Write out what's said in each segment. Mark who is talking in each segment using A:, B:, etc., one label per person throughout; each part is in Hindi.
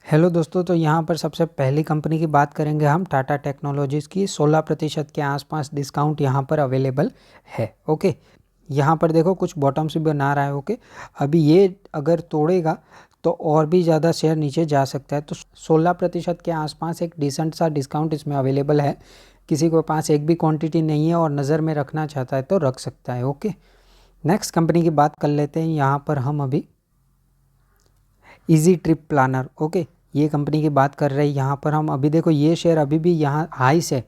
A: हेलो दोस्तों, तो यहाँ पर सबसे पहली कंपनी की बात करेंगे हम टाटा टेक्नोलॉजीज़ की। 16% के आसपास डिस्काउंट यहाँ पर अवेलेबल है। ओके, यहाँ पर देखो कुछ बॉटम से बना रहा है। ओके, अभी ये अगर तोड़ेगा तो और भी ज़्यादा शेयर नीचे जा सकता है। तो 16% के आसपास एक डिसेंट सा डिस्काउंट इसमें अवेलेबल है। किसी के पास एक भी क्वान्टिटी नहीं है और नज़र में रखना चाहता है तो रख सकता है। ओके, नेक्स्ट कंपनी की बात कर लेते हैं। यहाँ पर हम अभी इजी ट्रिप प्लानर, ओके, ये कंपनी की बात कर रहे हैं। यहाँ पर हम अभी देखो ये शेयर अभी भी यहाँ हाई से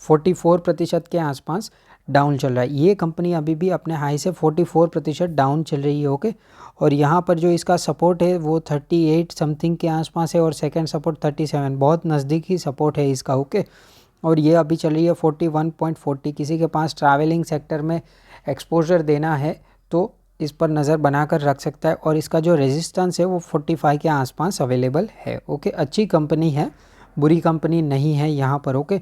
A: 44% के आसपास डाउन चल रहा है। ये कंपनी अभी भी अपने हाई से 44% डाउन चल रही है। ओके, और यहाँ पर जो इसका सपोर्ट है वो 38 समथिंग के आसपास है और सेकंड सपोर्ट 37, बहुत नज़दीकी सपोर्ट है इसका। ओके, और ये अभी चल रही है 41.40। किसी के पास ट्रैवलिंग सेक्टर में एक्सपोजर देना है तो इस पर नज़र बनाकर रख सकता है। और इसका जो रेजिस्टेंस है वो 45 के आसपास अवेलेबल है। ओके, अच्छी कंपनी है, बुरी कंपनी नहीं है यहाँ पर। ओके,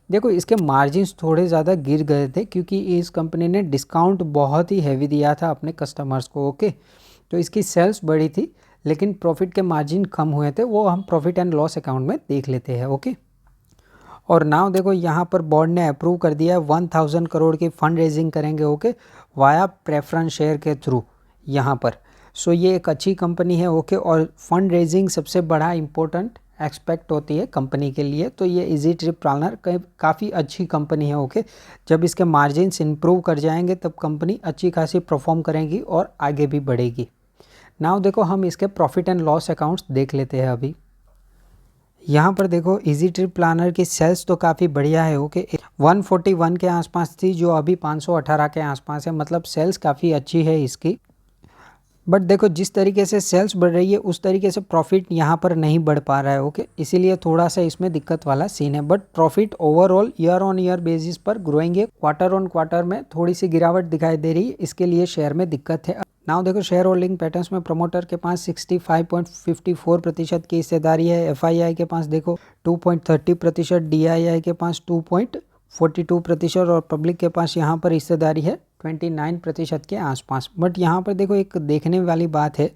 A: देखो इसके मार्जिन्स थोड़े ज़्यादा गिर गए थे क्योंकि इस कंपनी ने डिस्काउंट बहुत ही हैवी दिया था अपने कस्टमर्स को। ओके, तो इसकी सेल्स बढ़ी थी लेकिन प्रॉफिट के मार्जिन कम हुए थे, वो हम प्रॉफिट एंड लॉस अकाउंट में देख लेते हैं। ओके, और नाउ देखो यहाँ पर बोर्ड ने अप्रूव कर दिया है 1000 करोड़ की फंड रेजिंग करेंगे। ओके, वाया प्रेफरेंस शेयर के थ्रू यहाँ पर। सो ये एक अच्छी कंपनी है। ओके, और फंड रेजिंग सबसे बड़ा इंपॉर्टेंट एक्सपेक्ट होती है कंपनी के लिए। तो ये इजी ट्रिप प्लानर काफ़ी अच्छी कंपनी है। ओके, जब इसके मार्जिन्स इंप्रूव कर जाएंगे तब कंपनी अच्छी खासी परफॉर्म करेगी और आगे भी बढ़ेगी। नाउ देखो हम इसके प्रॉफिट एंड लॉस अकाउंट्स देख लेते हैं। अभी यहाँ पर देखो इजी ट्रिप प्लानर की सेल्स तो काफ़ी बढ़िया है। ओके, 141 के आसपास थी जो अभी 518 के आसपास है, मतलब सेल्स काफ़ी अच्छी है इसकी। बट देखो जिस तरीके से सेल्स बढ़ रही है उस तरीके से प्रॉफिट यहाँ पर नहीं बढ़ पा रहा है। ओके, इसीलिए थोड़ा सा इसमें दिक्कत वाला सीन है। But profit overall year on year basis पर ग्रोइंग है। क्वार्टर ऑन क्वार्टर में थोड़ी सी गिरावट दिखाई दे रही है, इसके लिए शेयर में दिक्कत है। नाउ देखो शेयर होल्डिंग पैटर्न्स में प्रमोटर के पास 65.54% की हिस्सेदारी है। एफआईआई के पास देखो 2.30%, डीआईआई के पास 2.42% और पब्लिक के पास यहाँ पर हिस्सेदारी है 29% के आसपास। बट यहाँ पर देखो एक देखने वाली बात है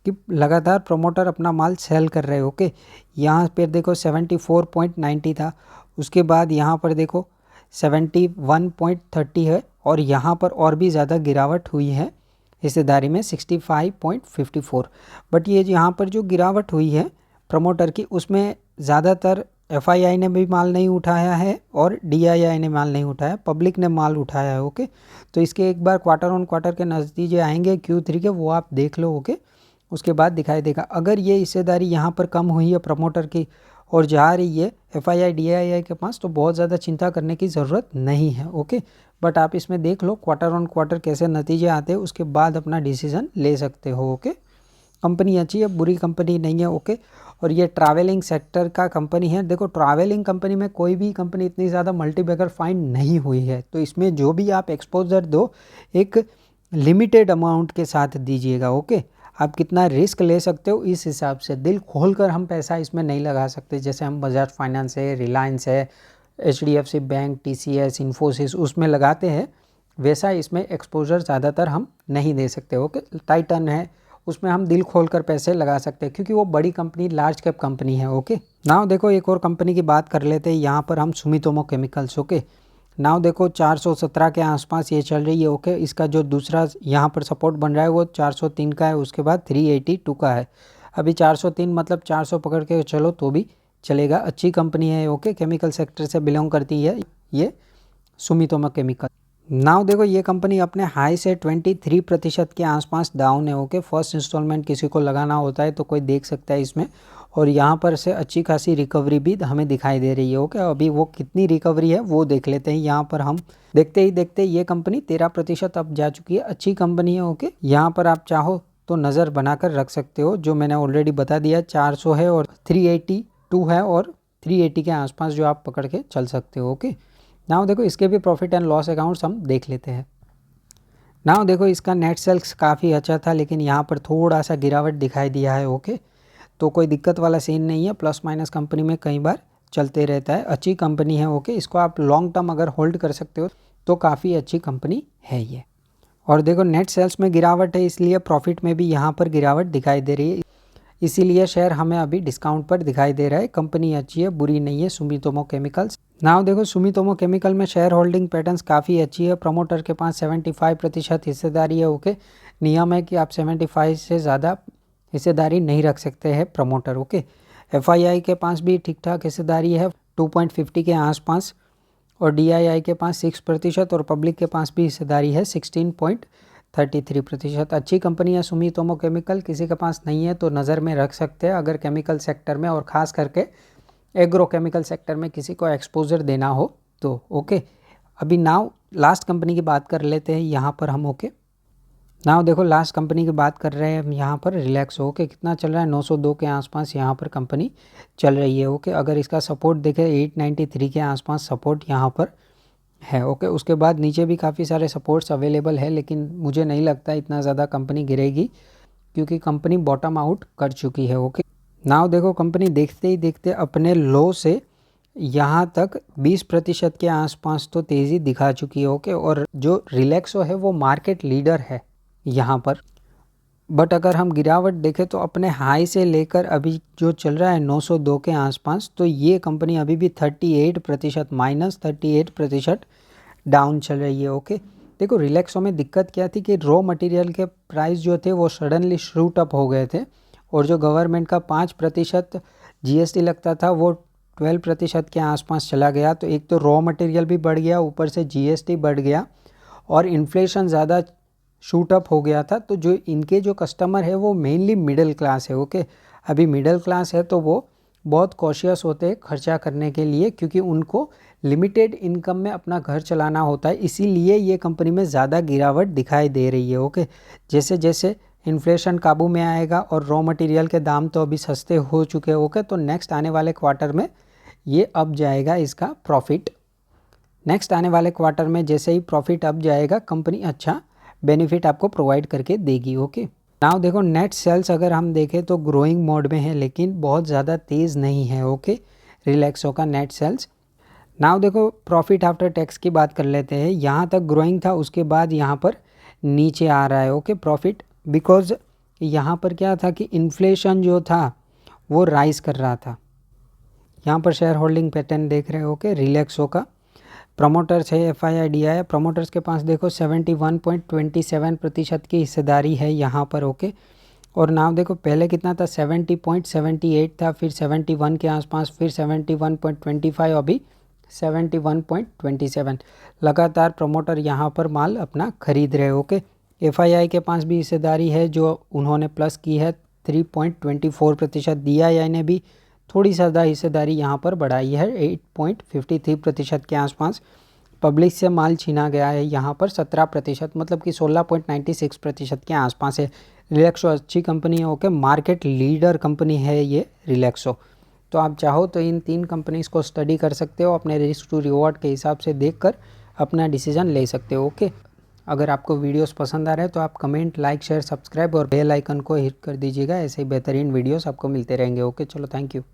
A: कि लगातार प्रमोटर अपना माल सेल कर रहे हैं। ओके, यहाँ पर देखो 74.90 था, उसके बाद यहाँ पर देखो 71.30 है और यहाँ पर और भी ज़्यादा गिरावट हुई है हिस्सेदारी में 65.54। बट ये यहाँ पर जो गिरावट हुई है प्रमोटर की उसमें ज़्यादातर एफआईआई ने भी माल नहीं उठाया है और डीआईआई ने माल नहीं उठाया, पब्लिक ने माल उठाया है। ओके, तो इसके एक बार क्वार्टर ऑन क्वार्टर के नतीजे आएंगे Q3 के, वो आप देख लो। ओके, उसके बाद दिखाई देगा। अगर ये हिस्सेदारी यहाँ पर कम हुई है प्रमोटर की और जा रही है एफआईआई डीआईआई के पास तो बहुत ज़्यादा चिंता करने की ज़रूरत नहीं है। ओके, बट आप इसमें देख लो क्वार्टर ऑन क्वार्टर कैसे नतीजे आते हैं, उसके बाद अपना डिसीजन ले सकते हो। ओके, कंपनी अच्छी है, बुरी कंपनी नहीं है। ओके, और ये ट्रैवलिंग सेक्टर का कंपनी है। देखो ट्रैवलिंग कंपनी में कोई भी कंपनी इतनी ज़्यादा मल्टीबैगर फाइंड नहीं हुई है, तो इसमें जो भी आप एक्सपोजर दो एक लिमिटेड अमाउंट के साथ दीजिएगा। ओके, आप कितना रिस्क ले सकते हो इस हिसाब से, दिल खोलकर हम पैसा इसमें नहीं लगा सकते। जैसे हम बजाज फाइनेंस है, रिलायंस है, HDFC बैंक, TCS, इन्फोसिस उसमें लगाते हैं, वैसा इसमें एक्सपोजर ज़्यादातर हम नहीं दे सकते। ओके, टाइटन है उसमें हम दिल खोलकर पैसे लगा सकते हैं क्योंकि वो बड़ी कंपनी, लार्ज कैप कंपनी है। ओके, नाउ देखो एक और कंपनी की बात कर लेते हैं। यहाँ पर हम सुमितोमो केमिकल्स। ओके, नाउ देखो 417 के आसपास ये चल रही है। ओके, इसका जो दूसरा यहाँ पर सपोर्ट बन रहा है वो 403 का है, उसके बाद 382 का है। अभी 403 मतलब 400 पकड़ के चलो तो भी चलेगा, अच्छी कंपनी है। ओके, केमिकल सेक्टर से बिलोंग करती है ये सुमितोमो केमिकल। नाउ देखो ये कंपनी अपने हाई से 23% के आसपास डाउन है। ओके, फर्स्ट इंस्टॉलमेंट किसी को लगाना होता है तो कोई देख सकता है इसमें, और यहाँ पर से अच्छी खासी रिकवरी भी हमें दिखाई दे रही है। ओके, अभी वो कितनी रिकवरी है वो देख लेते हैं। यहाँ पर हम देखते ही देखते ये कंपनी 13% अब जा चुकी है, अच्छी कंपनी है। ओके, यहाँ पर आप चाहो तो नज़र बनाकर रख सकते हो, जो मैंने ऑलरेडी बता दिया 400 है और 382 है और 380 के आसपास जो आप पकड़ के चल सकते हो। ओके, नाउ देखो इसके भी प्रॉफिट एंड लॉस अकाउंट्स हम देख लेते हैं। नाउ देखो इसका नेट सेल्स काफ़ी अच्छा था लेकिन यहाँ पर थोड़ा सा गिरावट दिखाई दिया है। ओके, तो कोई दिक्कत वाला सीन नहीं है, प्लस माइनस कंपनी में कई बार चलते रहता है, अच्छी कंपनी है। ओके, इसको आप लॉन्ग टर्म अगर होल्ड कर सकते हो तो काफ़ी अच्छी कंपनी है ये। और देखो नेट सेल्स में गिरावट है इसलिए प्रॉफिट में भी यहाँ पर गिरावट दिखाई दे रही है। इसीलिए शेयर हमें अभी डिस्काउंट पर दिखाई दे रहा है। कंपनी अच्छी है, बुरी नहीं है सुमितोमो केमिकल्स। नाउ देखो सुमितोमो केमिकल में शेयर होल्डिंग पैटर्न्स काफ़ी अच्छी है। प्रमोटर के पास 75% हिस्सेदारी है। ओके, नियम है कि आप 75 से ज़्यादा हिस्सेदारी नहीं रख सकते हैं प्रमोटर। ओके, FII के पास भी ठीक ठाक हिस्सेदारी है 2.50 के आसपास, और DII के पास 6% और पब्लिक के पास भी हिस्सेदारी है 16.33%। अच्छी कंपनी है सुमितोमो केमिकल। किसी के पास नहीं है तो नज़र में रख सकते हैं अगर केमिकल सेक्टर में, और ख़ास करके एग्रो केमिकल सेक्टर में किसी को एक्सपोजर देना हो तो। ओके, अभी नाउ लास्ट कंपनी की बात कर लेते हैं यहाँ पर हम। ओके, नाउ देखो लास्ट कंपनी की बात कर रहे हैं हम यहाँ पर, रिलैक्सो। ओके, कितना चल रहा है 902 के आसपास यहाँ पर कंपनी चल रही है। ओके, अगर इसका सपोर्ट देखें 893 के आसपास सपोर्ट यहाँ पर है। ओके, उसके बाद नीचे भी काफ़ी सारे सपोर्ट्स अवेलेबल है, लेकिन मुझे नहीं लगता इतना ज़्यादा कंपनी गिरेगी क्योंकि कंपनी बॉटम आउट कर चुकी है। ओके, नाउ देखो कंपनी देखते ही देखते अपने लो से यहाँ तक 20% के आसपास तो तेज़ी दिखा चुकी है। ओके, और जो रिलैक्सो है वो मार्केट लीडर है यहाँ पर। बट अगर हम गिरावट देखें तो अपने हाई से लेकर अभी जो चल रहा है 902 के आसपास, तो ये कंपनी अभी भी 38% -38% डाउन चल रही है। ओके, देखो रिलैक्सो में दिक्कत क्या थी कि रॉ मटेरियल के प्राइस जो थे वो सडनली शूट अप हो गए थे, और जो गवर्नमेंट का 5% GST लगता था वो 12% के आसपास चला गया। तो एक तो रॉ मटेरियल भी बढ़ गया, ऊपर से GST बढ़ गया, और इन्फ्लेशन ज़्यादा शूट अप हो गया था। तो जो इनके जो कस्टमर है वो मेनली मिडिल क्लास है। ओके, अभी मिडिल क्लास है तो वो बहुत कॉशियस होते हैं खर्चा करने के लिए, क्योंकि उनको लिमिटेड इनकम में अपना घर चलाना होता है। इसीलिए ये कंपनी में ज़्यादा गिरावट दिखाई दे रही है। ओके, जैसे जैसे इन्फ्लेशन काबू में आएगा और रॉ मटेरियल के दाम तो अभी सस्ते हो चुके हैं। ओके, तो नेक्स्ट आने वाले क्वार्टर में ये अप जाएगा इसका प्रॉफिट। नेक्स्ट आने वाले क्वार्टर में जैसे ही प्रॉफिट अप जाएगा, कंपनी अच्छा बेनिफिट आपको प्रोवाइड करके देगी। ओके, नाउ देखो नेट सेल्स अगर हम देखें तो ग्रोइंग मोड में है, लेकिन बहुत ज़्यादा तेज़ नहीं है। ओके, रिलैक्सो का नेट सेल्स। नाउ देखो प्रॉफिट आफ्टर टैक्स की बात कर लेते हैं। यहाँ तक ग्रोइंग था, उसके बाद यहाँ पर नीचे आ रहा है। ओके, प्रॉफिट, बिकॉज यहाँ पर क्या था कि इन्फ्लेशन जो था वो राइज कर रहा था। यहाँ पर शेयर होल्डिंग पैटर्न देख रहे हो। ओके, रिलैक्सो का प्रमोटर्स है FII DII। प्रमोटर्स के पास देखो 71.27% की हिस्सेदारी है यहाँ पर। ओके, और नाम देखो पहले कितना था 70.78 था, फिर 71 के आसपास, फिर 71.25, अभी 71.27। लगातार प्रमोटर यहाँ पर माल अपना खरीद रहे। ओके, FII के पास भी हिस्सेदारी है जो उन्होंने प्लस की है 3.24%। DII ने भी थोड़ी ज़्यादा हिस्सेदारी यहाँ पर बढ़ाई है 8.53% के आसपास। पब्लिक से माल छीना गया है यहाँ पर 17%, मतलब कि 16.96% के आसपास है। रिलैक्सो अच्छी कंपनी है। ओके, मार्केट लीडर कंपनी है ये रिलैक्सो। तो आप चाहो तो इन 3 कंपनीज़ को स्टडी कर सकते हो, अपने रिस्क टू रिवॉर्ड के हिसाब से देखकर अपना डिसीजन ले सकते हो। ओके, अगर आपको वीडियोस पसंद आ रहे हैं तो आप कमेंट, लाइक, शेयर, सब्सक्राइब और बेल आइकन को हिट कर दीजिएगा। ऐसे ही बेहतरीन वीडियोस आपको मिलते रहेंगे। ओके, चलो थैंक यू।